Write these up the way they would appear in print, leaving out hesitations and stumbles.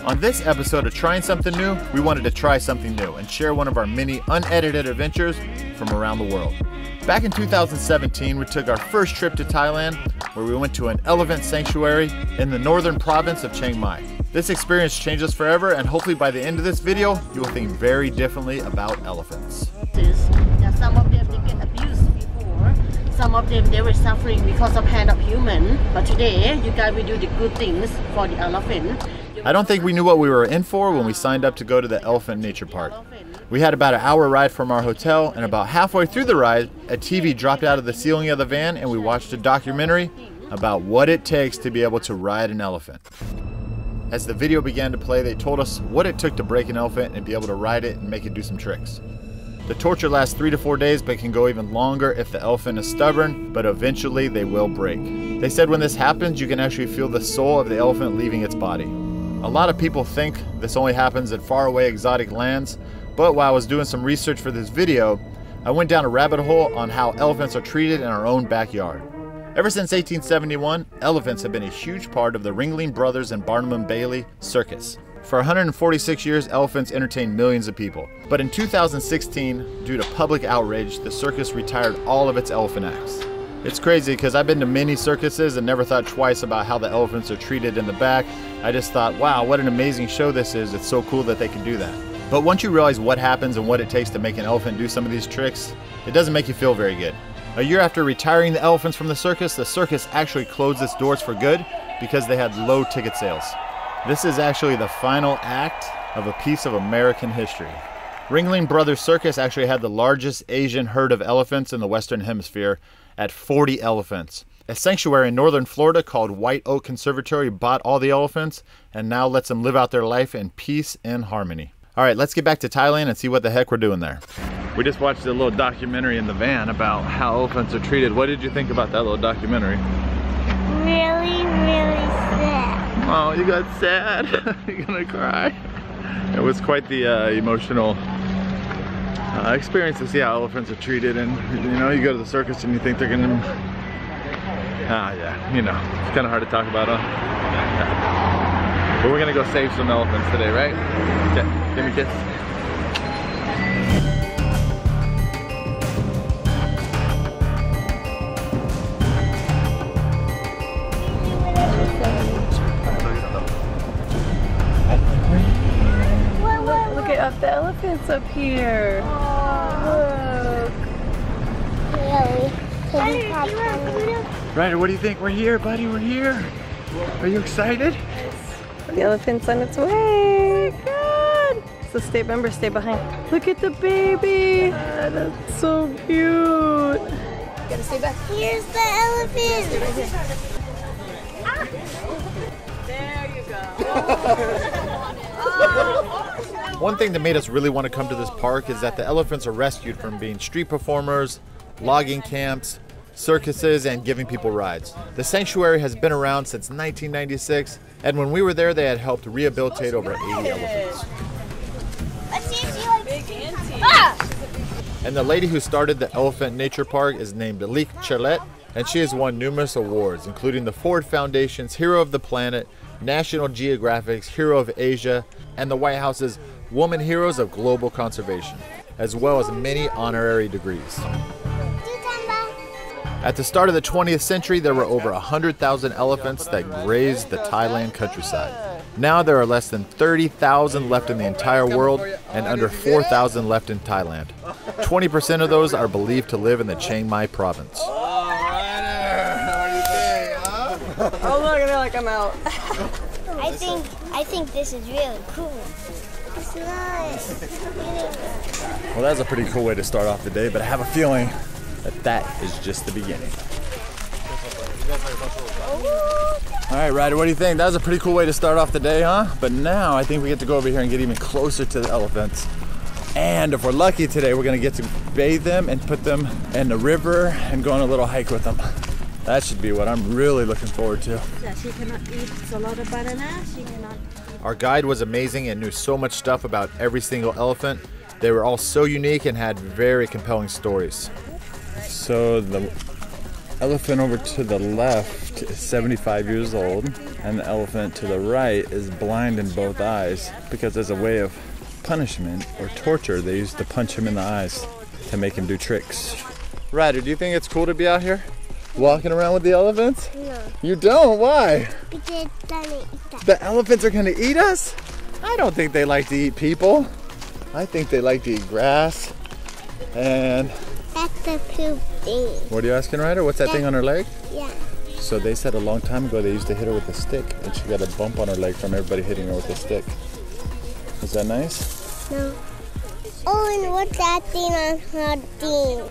On this episode of Trying Something New, we wanted to try something new and share one of our many unedited adventures from around the world. Back in 2017, we took our first trip to Thailand, where we went to an elephant sanctuary in the northern province of Chiang Mai. This experience changed us forever, and hopefully by the end of this video, you will think very differently about elephants. Some of them they get abused before. Some of them they were suffering because of hand of human. But today, you guys will do the good things for the elephant. I don't think we knew what we were in for when we signed up to go to the Elephant Nature Park. We had about an hour ride from our hotel, and about halfway through the ride, a TV dropped out of the ceiling of the van and we watched a documentary about what it takes to be able to ride an elephant. As the video began to play, they told us what it took to break an elephant and be able to ride it and make it do some tricks. The torture lasts 3 to 4 days, but can go even longer if the elephant is stubborn, but eventually they will break. They said when this happens, you can actually feel the soul of the elephant leaving its body. A lot of people think this only happens in faraway exotic lands, but while I was doing some research for this video, I went down a rabbit hole on how elephants are treated in our own backyard. Ever since 1871, elephants have been a huge part of the Ringling Brothers and Barnum and Bailey circus. For 146 years, elephants entertained millions of people. But in 2016, due to public outrage, the circus retired all of its elephant acts. It's crazy because I've been to many circuses and never thought twice about how the elephants are treated in the back. I just thought, wow, what an amazing show this is. It's so cool that they can do that. But once you realize what happens and what it takes to make an elephant do some of these tricks, it doesn't make you feel very good. A year after retiring the elephants from the circus actually closed its doors for good because they had low ticket sales. This is actually the final act of a piece of American history. Ringling Brothers Circus actually had the largest Asian herd of elephants in the Western Hemisphere at 40 elephants. A sanctuary in northern Florida called White Oak Conservatory bought all the elephants and now lets them live out their life in peace and harmony. All right, let's get back to Thailand and see what the heck we're doing there. We just watched a little documentary in the van about how elephants are treated. What did you think about that little documentary? Really, really sad. Oh, you got sad? You're gonna cry? It was quite the emotional experience to see how elephants are treated, and you know, you go to the circus and you think they're gonna, yeah, you know, it's kind of hard to talk about, huh? Yeah. But we're gonna go save some elephants today, right? Okay, give me a kiss. Look at the elephants up here. Look. Ryder, what do you think? We're here, buddy, we're here. Are you excited? The elephant's on its way. God. So stay behind. Look at the baby. That's so cute. Gotta stay back. Here's the elephant. There you go. One thing that made us really want to come to this park is that the elephants are rescued from being street performers, logging camps, circuses, and giving people rides. The sanctuary has been around since 1996, and when we were there, they had helped rehabilitate over 80 elephants. And the lady who started the Elephant Nature Park is named Alik Charlet, and she has won numerous awards, including the Ford Foundation's Hero of the Planet, National Geographic's Hero of Asia, and the White House's Woman Heroes of Global Conservation, as well as many honorary degrees. At the start of the 20th century, there were over 100,000 elephants that grazed the Thailand countryside. Now there are less than 30,000 left in the entire world and under 4,000 left in Thailand. 20% of those are believed to live in the Chiang Mai province. Oh look, I feel like I'm out. I think this is really cool. It's nice. Well, that's a pretty cool way to start off the day, but I have a feeling that is just the beginning. All right, Ryder, what do you think? That was a pretty cool way to start off the day, huh? But now I think we get to go over here and get even closer to the elephants. And if we're lucky today, we're gonna get to bathe them and put them in the river and go on a little hike with them. That should be what I'm really looking forward to. Yeah, she cannot eat a lot of banana. She cannot. Our guide was amazing and knew so much stuff about every single elephant. They were all so unique and had very compelling stories. So Elephant over to the left is 75 years old, and the elephant to the right is blind in both eyes because as a way of punishment or torture, they used to punch him in the eyes to make him do tricks. Ryder, do you think it's cool to be out here walking around with the elephants? No. You don't? Why? Because they're gonna eat us. The elephants are gonna eat us? I don't think they like to eat people. I think they like to eat grass. And That's the poop thing. what are you asking, Ryder? What's that thing on her leg? Yeah. So they said a long time ago they used to hit her with a stick, and she got a bump on her leg from everybody hitting her with a stick. Is that nice? No. Oh, and what's that thing on her thing?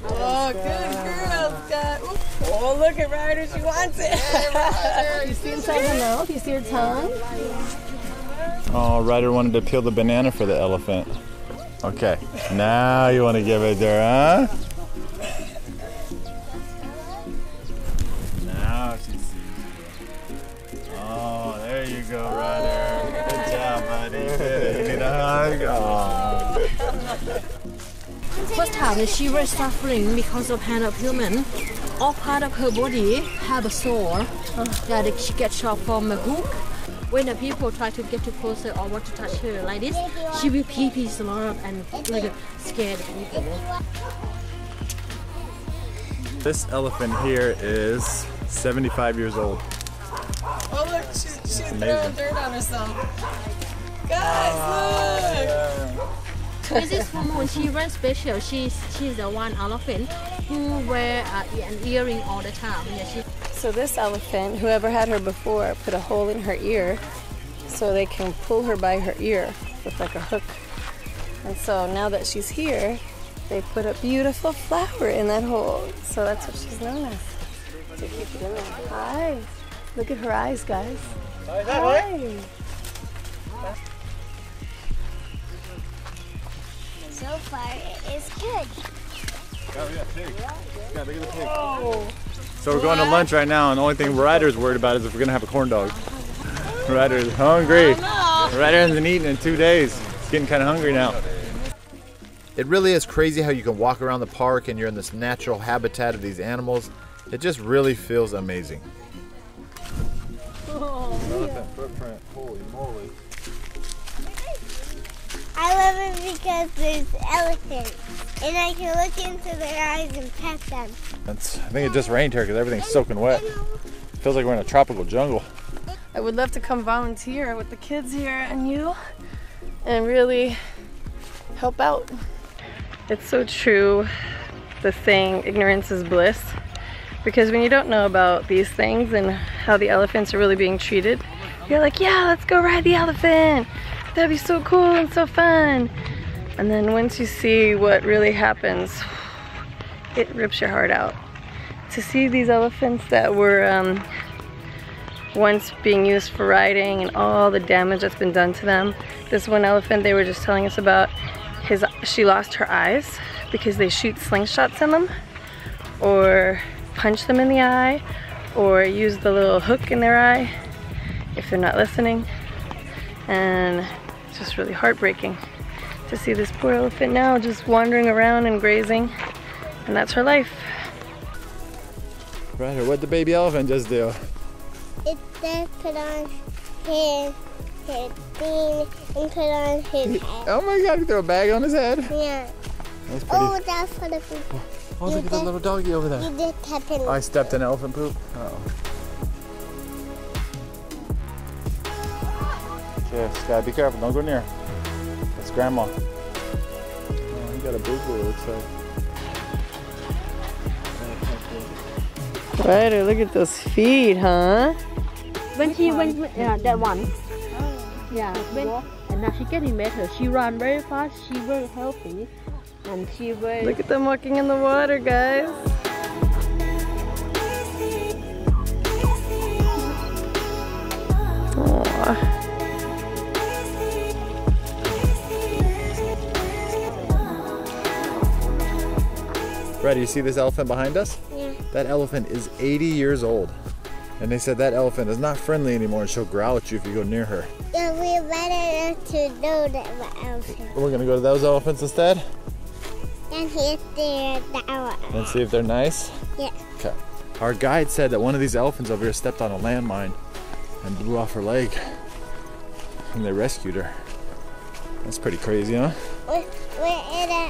Oh, good girl, Scott. Oh, look at Ryder. She wants it. You see inside her mouth? You see her tongue? Oh, Ryder wanted to peel the banana for the elephant. Okay, now you want to give it to her, huh? Now she sees you. Oh, there you go, Ryder. Good job, buddy. You need a hug? Oh. First time she was suffering because of hand of human. All part of her body have a sore. That she gets shot from a hook. When the people try to get too closer or want to touch her like this, she will pee a lot and like scared people. This elephant here is 75 years old. Oh, look. She's throwing dirt on herself. Guys, look. This is woman. She very special. She's the one elephant who wear an earring all the time. Yeah, So this elephant, whoever had her before, put a hole in her ear so they can pull her by her ear with like a hook. And so now that she's here, they put a beautiful flower in that hole. So that's what she's known as. To keep it in there. Hi. Look at her eyes, guys. Hi. So far, it is good. Oh, yeah, pig. Yeah, look at the pig. Oh. So we're going to lunch right now, and the only thing Ryder's worried about is if we're going to have a corn dog. Ryder's hungry. Ryder hasn't eaten in 2 days. He's getting kind of hungry now. It really is crazy how you can walk around the park and you're in this natural habitat of these animals. It just really feels amazing. Elephant footprint, holy moly. I love it because there's elephants, and I can look into their eyes and pet them. I think it just rained here because everything's soaking wet. Feels like we're in a tropical jungle. I would love to come volunteer with the kids here and you and really help out. It's so true, the saying, ignorance is bliss. Because when you don't know about these things and how the elephants are really being treated, you're like, yeah, let's go ride the elephant. That'd be so cool and so fun. And then once you see what really happens, it rips your heart out. To see these elephants that were once being used for riding and all the damage that's been done to them. This one elephant they were just telling us about, she lost her eyes because they shoot slingshots in them or punch them in the eye or use the little hook in their eye if they're not listening. And it's just really heartbreaking to see this poor elephant now just wandering around and grazing, and that's her life. Ryder, what'd the baby elephant just do? It just put on his thing and put on his head. Oh my god, he threw a bag on his head? Yeah. That's pretty. Oh, that's for the food. Oh, look at that little doggy over there. You did tap in. I stepped in elephant poop? Oh. Okay, Sky, be careful, don't go near. That's Grandma. Oh, he got a boo-boo, it looks like. Ryder, look at those feet, huh? when she went, that one. Yeah, and now she getting better. She run very fast. She very healthy, and she very. Look at them walking in the water, guys. Aww. Brad, you see this elephant behind us? Yeah. That elephant is 80 years old. And they said that elephant is not friendly anymore and she'll growl at you if you go near her. Yeah, we better to know that elephant. We're gonna go to those elephants instead? And he's there now. And see if they're nice? Yeah. Okay. Our guide said that one of these elephants over here stepped on a landmine and blew off her leg. And they rescued her. That's pretty crazy, huh? We're in an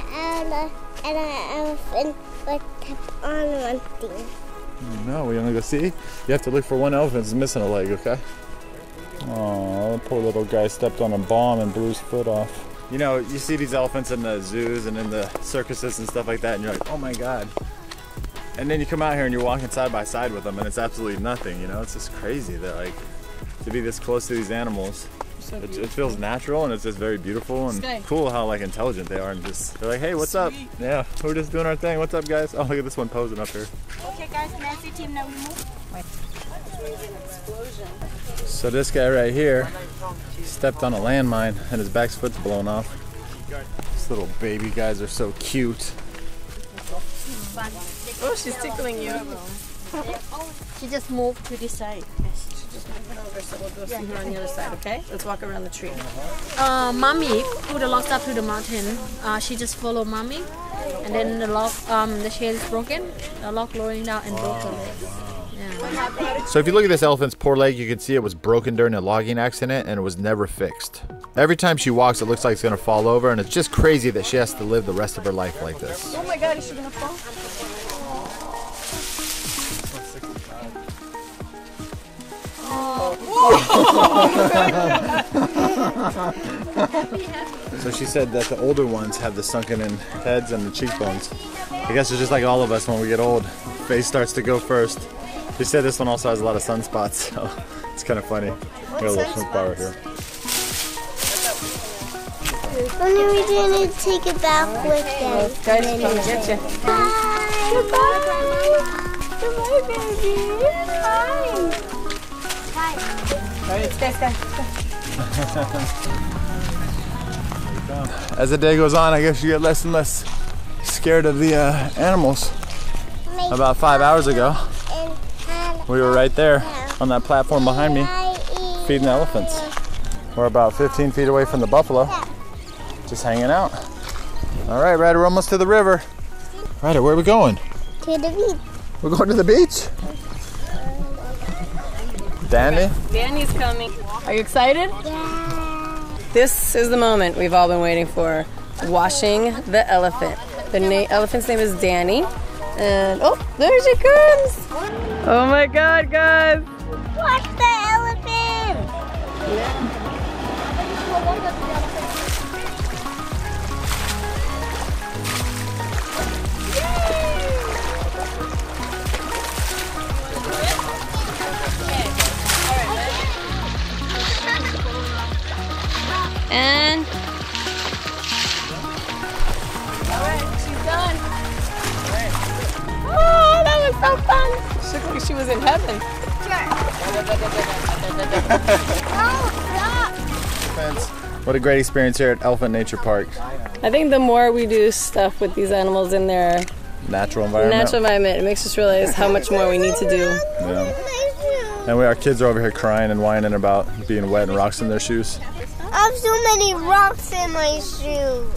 elephant with tap on one thing. No, we only go see. You have to look for one elephant that's missing a leg, okay? Oh, poor little guy stepped on a bomb and blew his foot off. You know, you see these elephants in the zoos and in the circuses and stuff like that, and you're like, oh my God. And then you come out here and you're walking side by side with them, and it's absolutely nothing, you know? It's just crazy that, like, to be this close to these animals. It feels natural, and it's just very beautiful and cool how like intelligent they are, and just they're like, hey, what's up? Yeah, we're just doing our thing. What's up, guys? Oh, look at this one posing up here. Okay, guys, Nancy team, now we move. So this guy right here stepped on a landmine and his back foot's blown off. These little baby guys are so cute. Oh, she's tickling you. She just moved to this side. Just move it over so we'll go see her on the other side, okay? Let's walk around the tree. Mommy put the lock up to the mountain. She just followed mommy, and then the lock, the chain is broken. The lock lowering down and broke her leg. Yeah. So if you look at this elephant's poor leg, you can see it was broken during a logging accident and it was never fixed. Every time she walks, it looks like it's gonna fall over, and it's just crazy that she has to live the rest of her life like this. Oh my God, is she gonna fall? So she said that the older ones have the sunken in heads and the cheekbones. I guess it's just like all of us when we get old. Face starts to go first. She said this one also has a lot of sunspots, so it's kind of funny. We got a little sunspot right here. Only we didn't take it back with them. Guys, come get you. Bye. Goodbye. Goodbye, baby. Bye. Alright, stay. As the day goes on, I guess you get less and less scared of the animals. About 5 hours ago, we were right there on that platform behind me feeding the elephants. We're about 15 feet away from the buffalo, just hanging out. All right, Ryder, we're almost to the river. Ryder, where are we going? To the beach. We're going to the beach? Danny? Danny's coming. Are you excited? Yeah. This is the moment we've all been waiting for. Washing the elephant. The elephant's name is Danny. And oh, there she comes! Oh my God, guys! Watch the elephant! And alright, she's done. Oh, that was so fun! She looked like she was in heaven. What a great experience here at Elephant Nature Park. I think the more we do stuff with these animals in their Natural environment. it makes us realize how much more we need to do. Yeah. And our kids are over here crying and whining about being wet and rocks in their shoes. I have so many rocks in my shoe.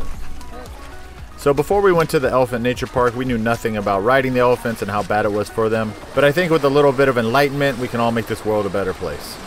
So before we went to the Elephant Nature Park, we knew nothing about riding the elephants and how bad it was for them. But I think with a little bit of enlightenment, we can all make this world a better place.